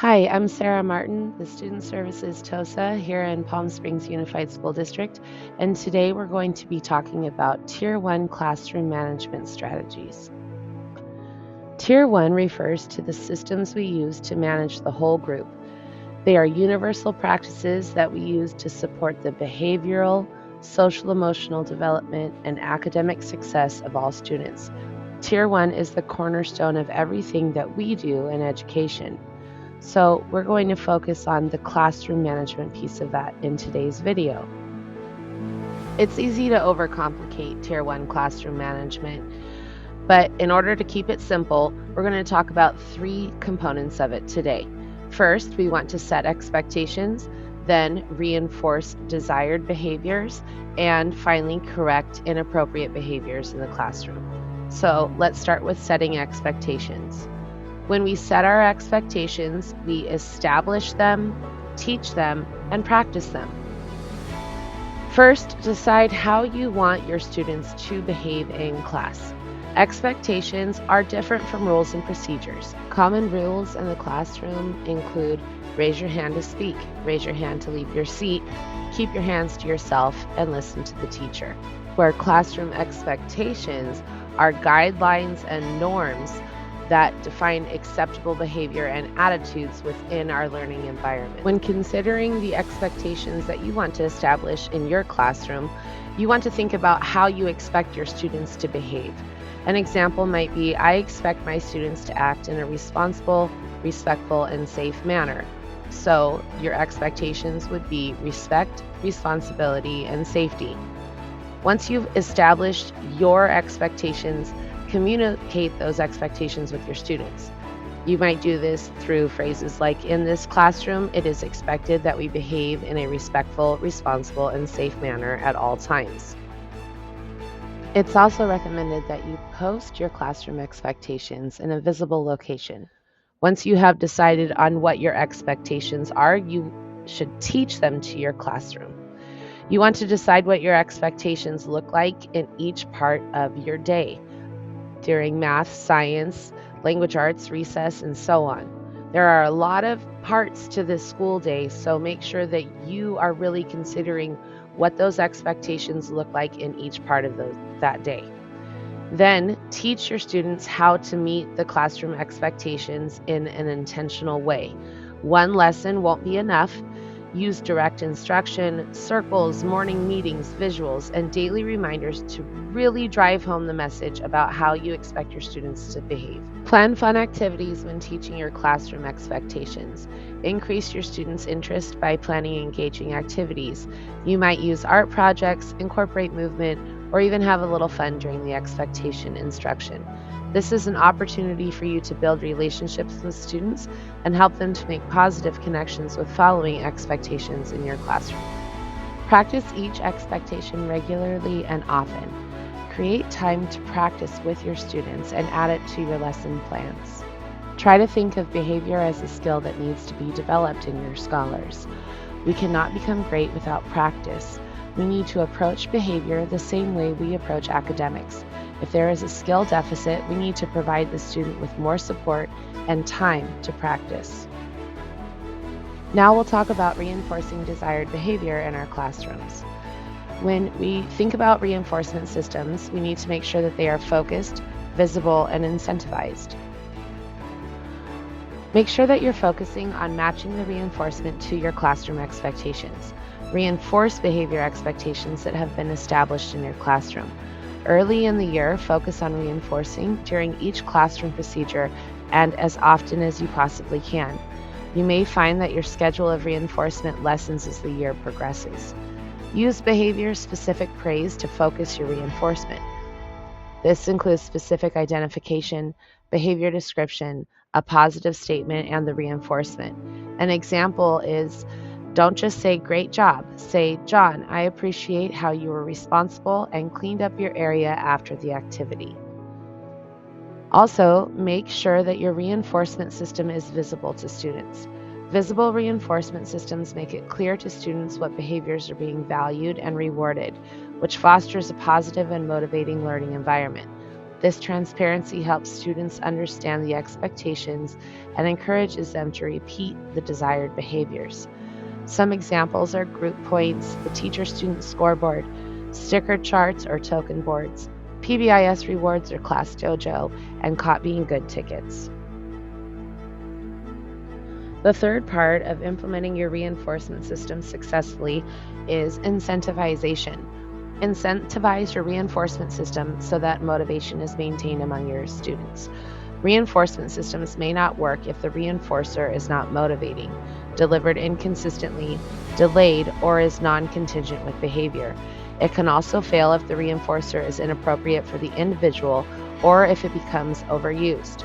Hi, I'm Sarah Martin, the Student Services TOSA here in Palm Springs Unified School District, and today we're going to be talking about Tier 1 classroom management strategies. Tier 1 refers to the systems we use to manage the whole group. They are universal practices that we use to support the behavioral, social emotional development, and academic success of all students. Tier 1 is the cornerstone of everything that we do in education. So we're going to focus on the classroom management piece of that in today's video. It's easy to overcomplicate Tier 1 classroom management, but in order to keep it simple, we're going to talk about three components of it today. First, we want to set expectations, then reinforce desired behaviors, and finally correct inappropriate behaviors in the classroom. So let's start with setting expectations. When we set our expectations, we establish them, teach them, and practice them. First, decide how you want your students to behave in class. Expectations are different from rules and procedures. Common rules in the classroom include raise your hand to speak, raise your hand to leave your seat, keep your hands to yourself, and listen to the teacher. Where classroom expectations are guidelines and norms that define acceptable behavior and attitudes within our learning environment. When considering the expectations that you want to establish in your classroom, you want to think about how you expect your students to behave. An example might be, I expect my students to act in a responsible, respectful, and safe manner. So your expectations would be respect, responsibility, and safety. Once you've established your expectations, communicate those expectations with your students. You might do this through phrases like, in this classroom, it is expected that we behave in a respectful, responsible, and safe manner at all times. It's also recommended that you post your classroom expectations in a visible location. Once you have decided on what your expectations are, you should teach them to your classroom. You want to decide what your expectations look like in each part of your day, during math, science, language arts, recess, and so on. There are a lot of parts to this school day, so make sure that you are really considering what those expectations look like in each part of that day. Then teach your students how to meet the classroom expectations in an intentional way. One lesson won't be enough. Use direct instruction, circles, morning meetings, visuals, and daily reminders to really drive home the message about how you expect your students to behave. Plan fun activities when teaching your classroom expectations. Increase your students' interest by planning engaging activities. You might use art projects, incorporate movement, or even have a little fun during the expectation instruction. This is an opportunity for you to build relationships with students and help them to make positive connections with following expectations in your classroom. Practice each expectation regularly and often. Create time to practice with your students and add it to your lesson plans. Try to think of behavior as a skill that needs to be developed in your scholars. We cannot become great without practice. We need to approach behavior the same way we approach academics. If there is a skill deficit, we need to provide the student with more support and time to practice. Now we'll talk about reinforcing desired behavior in our classrooms. When we think about reinforcement systems, we need to make sure that they are focused, visible, and incentivized. Make sure that you're focusing on matching the reinforcement to your classroom expectations. Reinforce behavior expectations that have been established in your classroom. Early in the year, focus on reinforcing during each classroom procedure and as often as you possibly can. You may find that your schedule of reinforcement lessens as the year progresses. Use behavior-specific praise to focus your reinforcement. This includes specific identification, behavior description, a positive statement, and the reinforcement. An example is, don't just say, great job. Say, John, I appreciate how you were responsible and cleaned up your area after the activity. Also, make sure that your reinforcement system is visible to students. Visible reinforcement systems make it clear to students what behaviors are being valued and rewarded, which fosters a positive and motivating learning environment. This transparency helps students understand the expectations and encourages them to repeat the desired behaviors. Some examples are group points, the teacher-student scoreboard, sticker charts or token boards, PBIS rewards or class dojo, and caught being good tickets. The third part of implementing your reinforcement system successfully is incentivization. Incentivize your reinforcement system so that motivation is maintained among your students. Reinforcement systems may not work if the reinforcer is not motivating, delivered inconsistently, delayed, or is non-contingent with behavior. It can also fail if the reinforcer is inappropriate for the individual or if it becomes overused.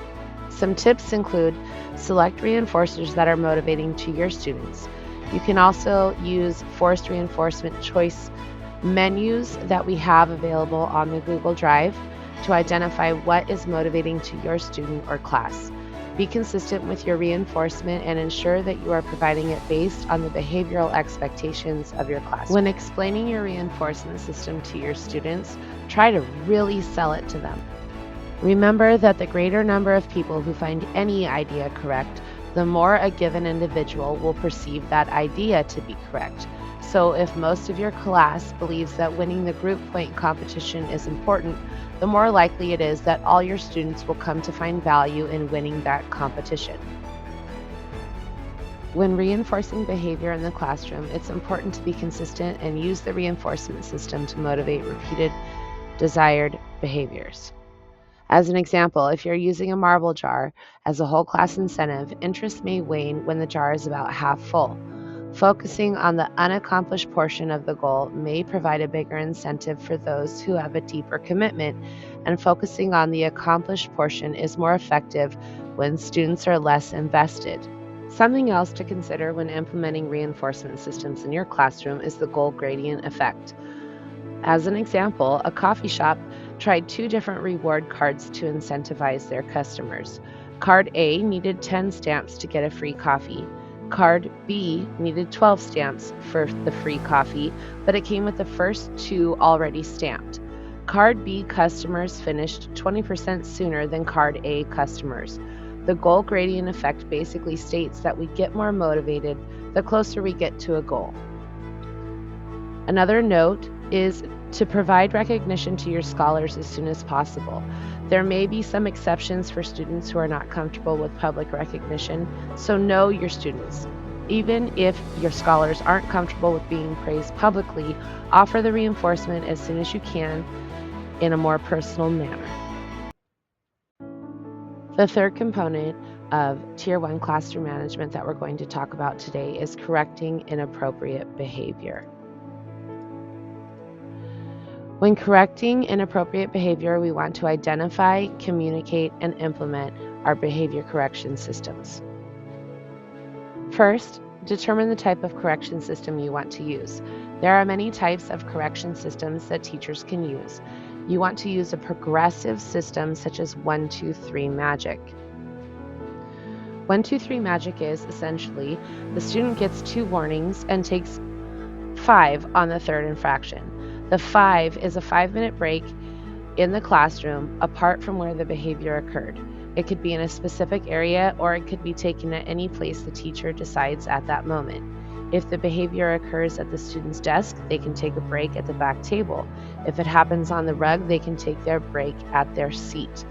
Some tips include select reinforcers that are motivating to your students. You can also use forced reinforcement choice menus that we have available on the Google Drive to identify what is motivating to your student or class. Be consistent with your reinforcement and ensure that you are providing it based on the behavioral expectations of your class. When explaining your reinforcement system to your students, try to really sell it to them. Remember that the greater number of people who find any idea correct, the more a given individual will perceive that idea to be correct. So if most of your class believes that winning the group point competition is important, the more likely it is that all your students will come to find value in winning that competition. When reinforcing behavior in the classroom, it's important to be consistent and use the reinforcement system to motivate repeated desired behaviors. As an example, if you're using a marble jar as a whole class incentive, interest may wane when the jar is about half full. Focusing on the unaccomplished portion of the goal may provide a bigger incentive for those who have a deeper commitment, and focusing on the accomplished portion is more effective when students are less invested. Something else to consider when implementing reinforcement systems in your classroom is the goal gradient effect. As an example, a coffee shop tried 2 different reward cards to incentivize their customers. Card A needed 10 stamps to get a free coffee. Card B needed 12 stamps for the free coffee, but it came with the first 2 already stamped. Card B customers finished 20% sooner than Card A customers. The goal gradient effect basically states that we get more motivated the closer we get to a goal. Another note is to provide recognition to your scholars as soon as possible. There may be some exceptions for students who are not comfortable with public recognition, so know your students. Even if your scholars aren't comfortable with being praised publicly, offer the reinforcement as soon as you can in a more personal manner. The third component of Tier 1 classroom management that we're going to talk about today is correcting inappropriate behavior. When correcting inappropriate behavior, we want to identify, communicate, and implement our behavior correction systems. First, determine the type of correction system you want to use. There are many types of correction systems that teachers can use. You want to use a progressive system such as 1, 2, 3 magic. 1, 2, 3 magic is essentially the student gets 2 warnings and takes 5 on the third infraction. The 5 is a 5-minute break in the classroom apart from where the behavior occurred. It could be in a specific area or it could be taken at any place the teacher decides at that moment. If the behavior occurs at the student's desk, they can take a break at the back table. If it happens on the rug, they can take their break at their seat.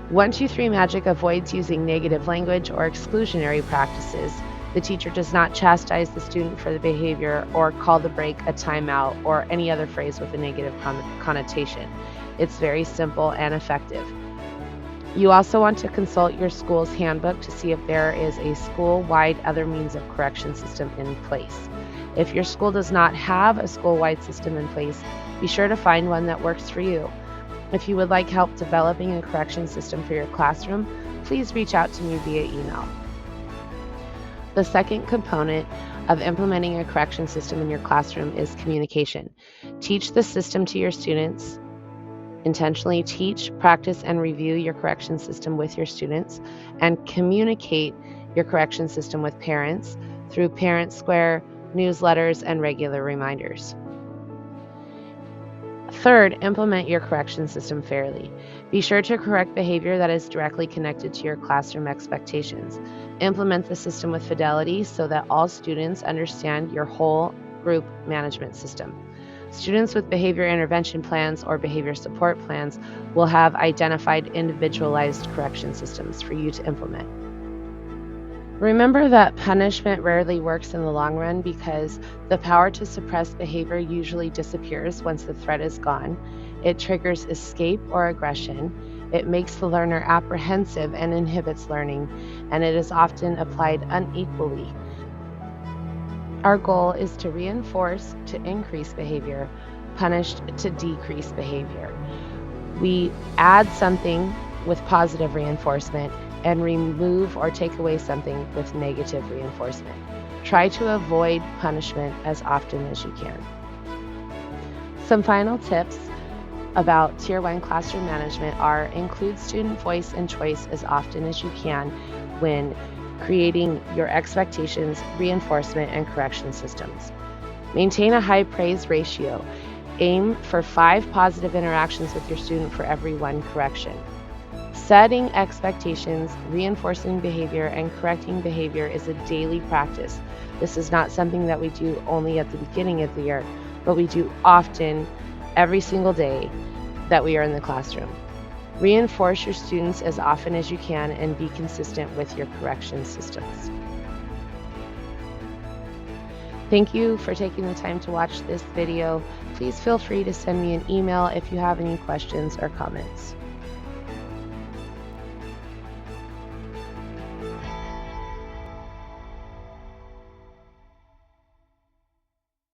1, 2, 3 magic avoids using negative language or exclusionary practices. The teacher does not chastise the student for the behavior or call the break a timeout or any other phrase with a negative connotation. It's very simple and effective. You also want to consult your school's handbook to see if there is a school-wide other means of correction system in place. If your school does not have a school-wide system in place, be sure to find one that works for you. If you would like help developing a correction system for your classroom, please reach out to me via email. The second component of implementing a correction system in your classroom is communication. Teach the system to your students. Intentionally teach, practice, and review your correction system with your students, and communicate your correction system with parents through Parent Square, newsletters, and regular reminders. Third, implement your correction system fairly. Be sure to correct behavior that is directly connected to your classroom expectations. Implement the system with fidelity so that all students understand your whole group management system. Students with behavior intervention plans or behavior support plans will have identified individualized correction systems for you to implement. Remember that punishment rarely works in the long run because the power to suppress behavior usually disappears once the threat is gone. It triggers escape or aggression. It makes the learner apprehensive and inhibits learning, and it is often applied unequally. Our goal is to reinforce to increase behavior, punish to decrease behavior. We add something with positive reinforcement and remove or take away something with negative reinforcement. Try to avoid punishment as often as you can. Some final tips about Tier 1 classroom management are: include student voice and choice as often as you can when creating your expectations, reinforcement, and correction systems. Maintain a high praise ratio. Aim for 5 positive interactions with your student for every 1 correction. Setting expectations, reinforcing behavior, and correcting behavior is a daily practice. This is not something that we do only at the beginning of the year, but we do often every single day that we are in the classroom. Reinforce your students as often as you can and be consistent with your correction systems. Thank you for taking the time to watch this video. Please feel free to send me an email if you have any questions or comments.